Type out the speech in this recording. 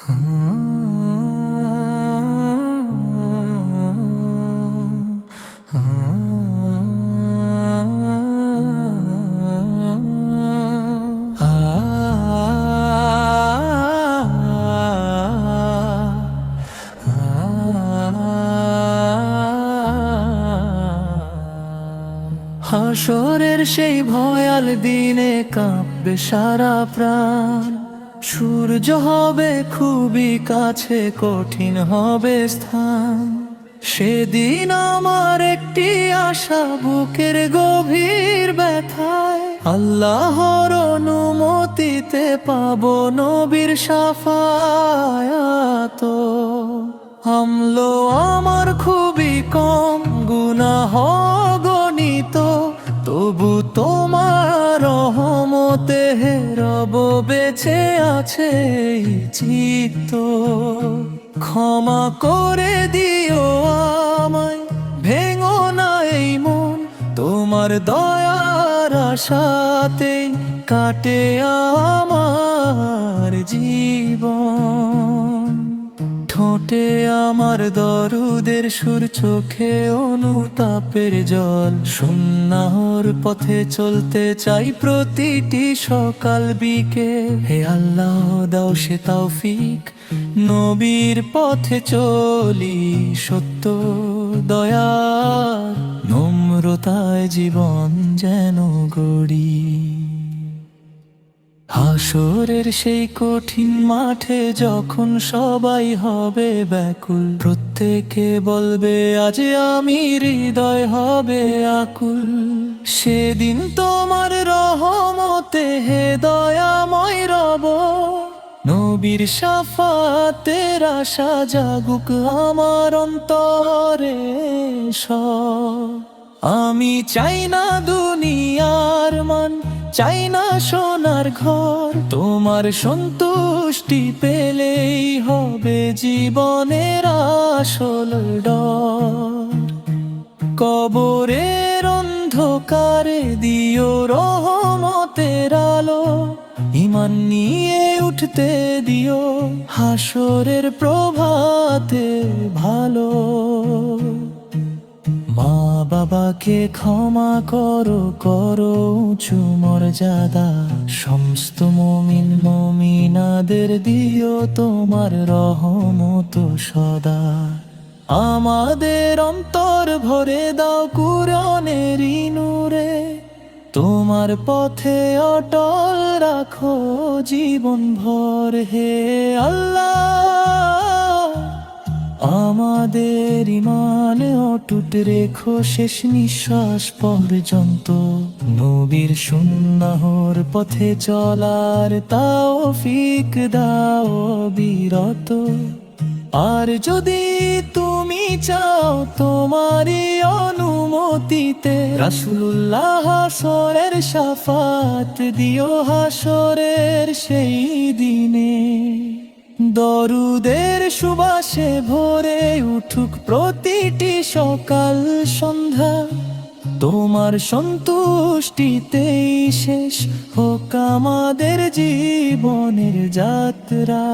হাসরের সেই ভয়াল দিনে কাঁপবে সারা প্রাণ, সূর্য হবে খুবই কাছে, কঠিন হবে স্থান। সেদিন আমার একটি আশা বুকের গভীর ব্যথায়, আল্লাহর অনুমতিতে পাবো নবীর শাফায়াত। আমলো আমার খুবই কম, গুনাহ গণিত, তবু তোমার রহমতে রব বেঁচে আছে এই চিত্ত। ক্ষমা করে দিও আমায়, ভেঙো না এই মন, তোমার দয়ার আশাতে কাটে আমার জীবন। ঠোঁটে আমার দরুদের সুর, চোখে অনুতাপের জল, সুন্নাহর পথে চলতে চাই প্রতিটি সকাল বিকেল। হে আল্লাহ দাও সে তৌফিক, নবীর পথে চলি সত্য দয়া, নম্রতায় জীবন যেন গড়ি। হাসরের সেই কঠিন মাঠে যখন সবাই হবে ব্যাকুল, প্রত্যেকে বলবে আজ আমি, হৃদয় হবে আকুল। সেদিন তোমার রহমতে হে দয়াময় রব, নবীর শাফাতের আশা জাগুক আমার অন্তরে সব। আমি চাই না দুনিয়ার মান, চাই না সোনার ঘর, তোমার সন্তুষ্টি পেলেই হবে জীবনের আসল ডর। কবরের অন্ধকারে দিও রহমতের আলো, ঈমান নিয়ে উঠতে দিও হাসরের প্রভাতে ভালো। মা বাবাকে ক্ষমা করো, করো উঁচু মর্যাদা, সমস্ত মুমিন মুমিনাদের দিও তোমার রহমত সদা। আমাদের অন্তর ভরে দাও কুরআনের নূরে, তোমার পথে অটল রাখো জীবন ভর। হে আল্লাহ আমাদের ঈমান অটুট রেখো শেষ নিঃশ্বাস পর্যন্ত, নবীর সুন্নাহর পথে চলার তৌফিক দাও বিরত। আর যদি তুমি চাও তোমারই অনুমতিতে, রাসূলুল্লাহ হাসরের শাফাত দিও হাসরের সেই দিনে। দরুদের সুবাসে ভরে উঠুক প্রতিটি সকাল সন্ধ্যা, তোমার সন্তুষ্টিতেই শেষ হোক আমাদের জীবনের যাত্রা।